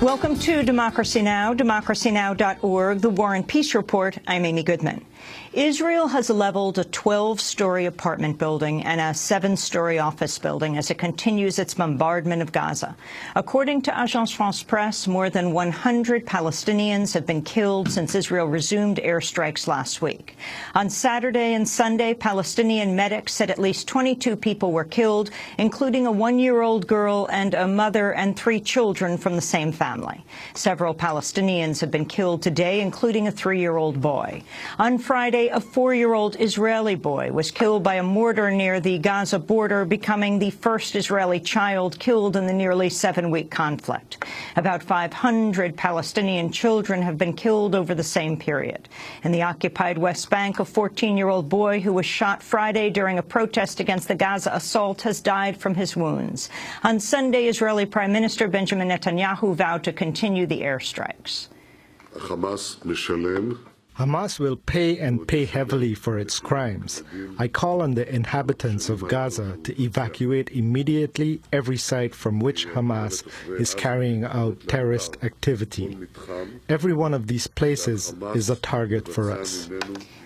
Welcome to Democracy Now!, democracynow.org, The War and Peace Report. I'm Amy Goodman. Israel has leveled a 12-story apartment building and a 7-story office building as it continues its bombardment of Gaza. According to Agence France-Presse, more than 100 Palestinians have been killed since Israel resumed airstrikes last week. On Saturday and Sunday, Palestinian medics said at least 22 people were killed, including a 1-year-old girl and a mother and 3 children from the same family. Several Palestinians have been killed today, including a 3-year-old boy. On Friday, a 4-year-old Israeli boy was killed by a mortar near the Gaza border, becoming the first Israeli child killed in the nearly 7-week conflict. About 500 Palestinian children have been killed over the same period. In the occupied West Bank, a 14-year-old boy who was shot Friday during a protest against the Gaza assault has died from his wounds. On Sunday, Israeli Prime Minister Benjamin Netanyahu vowed to continue the airstrikes. Hamas will pay and pay heavily for its crimes. I call on the inhabitants of Gaza to evacuate immediately every site from which Hamas is carrying out terrorist activity. Every one of these places is a target for us.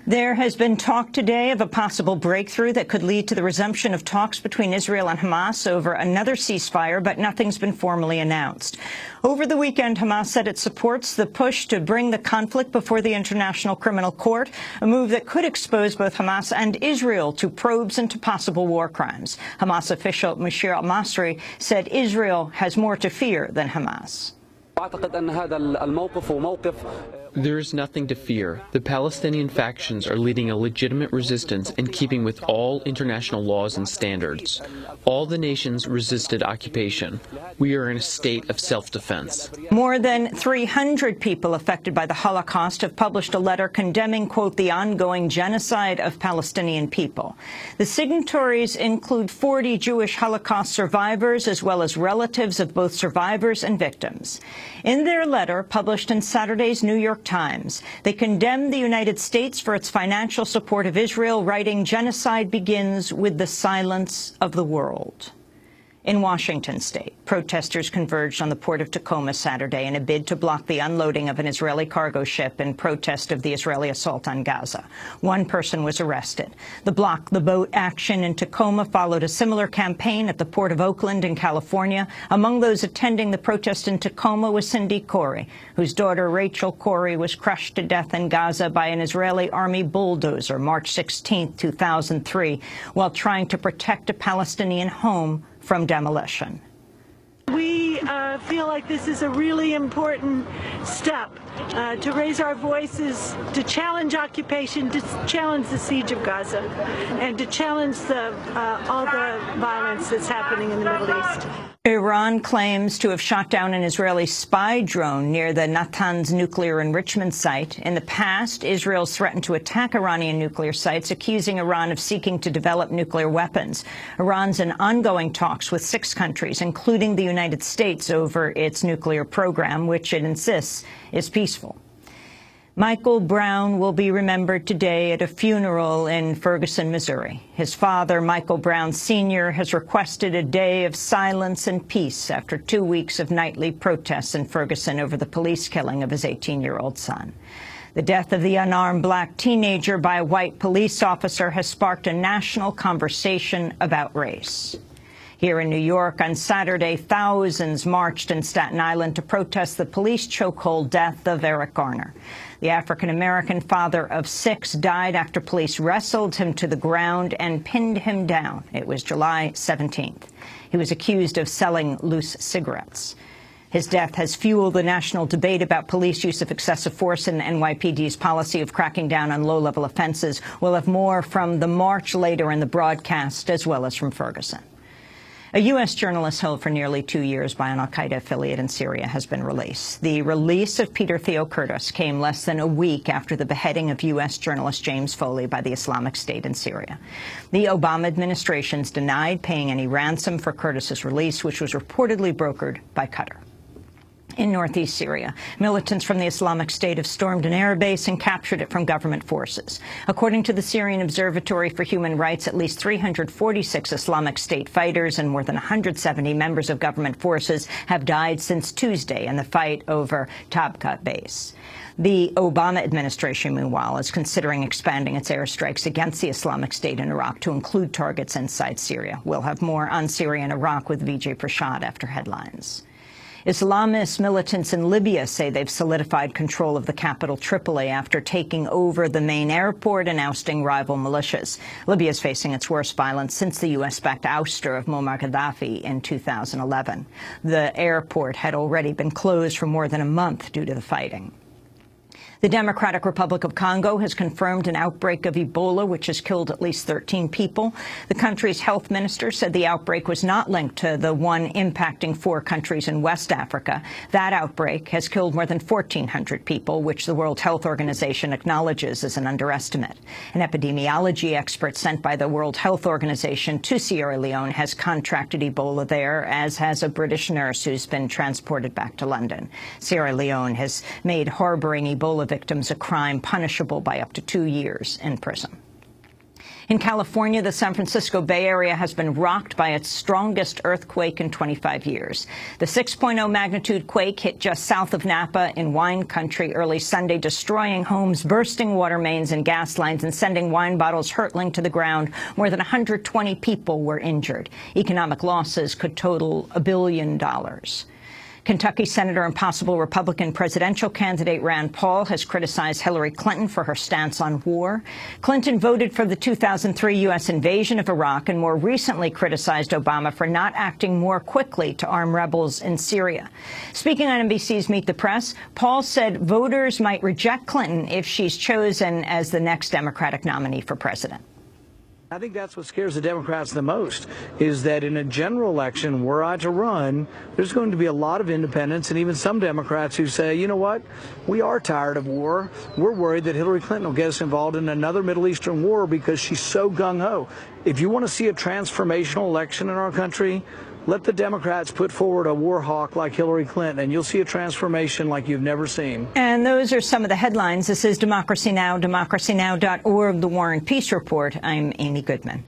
There has been talk today of a possible breakthrough that could lead to the resumption of talks between Israel and Hamas over another ceasefire, but nothing's been formally announced. Over the weekend, Hamas said it supports the push to bring the conflict before the International Criminal Court, a move that could expose both Hamas and Israel to probes into possible war crimes. Hamas official Mushir al-Masri said Israel has more to fear than Hamas. There is nothing to fear. The Palestinian factions are leading a legitimate resistance in keeping with all international laws and standards. All the nations resisted occupation. We are in a state of self-defense. More than 300 people affected by the Holocaust have published a letter condemning, quote, the ongoing genocide of Palestinian people. The signatories include 40 Jewish Holocaust survivors as well as relatives of both survivors and victims. In their letter, published in Saturday's New York Times, they condemned the United States for its financial support of Israel, writing, genocide begins with the silence of the world. In Washington state, protesters converged on the port of Tacoma Saturday in a bid to block the unloading of an Israeli cargo ship in protest of the Israeli assault on Gaza. One person was arrested. The Block the Boat action in Tacoma followed a similar campaign at the port of Oakland in California. Among those attending the protest in Tacoma was Cindy Corrie, whose daughter Rachel Corrie was crushed to death in Gaza by an Israeli army bulldozer March 16, 2003, while trying to protect a Palestinian home from demolition. We feel like this is a really important step to raise our voices, to challenge occupation, to challenge the siege of Gaza, and to challenge all the violence that's happening in the Middle East. Iran claims to have shot down an Israeli spy drone near the Natanz nuclear enrichment site. In the past, Israel's threatened to attack Iranian nuclear sites, accusing Iran of seeking to develop nuclear weapons. Iran's in ongoing talks with 6 countries, including the United States, over its nuclear program, which it insists is peaceful. Michael Brown will be remembered today at a funeral in Ferguson, Missouri. His father, Michael Brown Sr., has requested a day of silence and peace after 2 weeks of nightly protests in Ferguson over the police killing of his 18-year-old son. The death of the unarmed black teenager by a white police officer has sparked a national conversation about race. Here in New York on Saturday, thousands marched in Staten Island to protest the police chokehold death of Eric Garner. The African-American father of 6 died after police wrestled him to the ground and pinned him down. It was July 17th. He was accused of selling loose cigarettes. His death has fueled the national debate about police use of excessive force and NYPD's policy of cracking down on low-level offenses. We'll have more from the march later in the broadcast, as well as from Ferguson. A U.S. journalist held for nearly 2 years by an al-Qaeda affiliate in Syria has been released. The release of Peter Theocritus came less than a week after the beheading of U.S. journalist James Foley by the Islamic State in Syria. The Obama administration's denied paying any ransom for Curtis's release, which was reportedly brokered by Qatar. in northeast Syria. Militants from the Islamic State have stormed an air base and captured it from government forces. According to the Syrian Observatory for Human Rights, at least 346 Islamic State fighters and more than 170 members of government forces have died since Tuesday in the fight over Tabqa base. The Obama administration, meanwhile, is considering expanding its airstrikes against the Islamic State in Iraq to include targets inside Syria. We'll have more on Syria and Iraq with Vijay Prashad after headlines. Islamist militants in Libya say they've solidified control of the capital Tripoli after taking over the main airport and ousting rival militias. Libya is facing its worst violence since the U.S.-backed ouster of Muammar Gaddafi in 2011. The airport had already been closed for more than a month due to the fighting. The Democratic Republic of Congo has confirmed an outbreak of Ebola, which has killed at least 13 people. The country's health minister said the outbreak was not linked to the one impacting 4 countries in West Africa. That outbreak has killed more than 1,400 people, which the World Health Organization acknowledges as an underestimate. An epidemiology expert sent by the World Health Organization to Sierra Leone has contracted Ebola there, as has a British nurse who's been transported back to London. Sierra Leone has made harboring Ebola victims a crime punishable by up to 2 years in prison. In California, the San Francisco Bay Area has been rocked by its strongest earthquake in 25 years. The 6.0 magnitude quake hit just south of Napa in wine country early Sunday, destroying homes, bursting water mains and gas lines, and sending wine bottles hurtling to the ground. More than 120 people were injured. Economic losses could total $1 billion. Kentucky Senator and possible Republican presidential candidate Rand Paul has criticized Hillary Clinton for her stance on war. Clinton voted for the 2003 U.S. invasion of Iraq and more recently criticized Obama for not acting more quickly to arm rebels in Syria. Speaking on NBC's Meet the Press, Paul said voters might reject Clinton if she's chosen as the next Democratic nominee for president. I think that's what scares the Democrats the most, is that in a general election, were I to run, there's going to be a lot of independents and even some Democrats who say, you know what, we are tired of war. We're worried that Hillary Clinton will get us involved in another Middle Eastern war because she's so gung-ho. If you want to see a transformational election in our country, let the Democrats put forward a war hawk like Hillary Clinton, and you'll see a transformation like you've never seen. And those are some of the headlines. This is Democracy Now!, democracynow.org, The War and Peace Report. I'm Amy Goodman.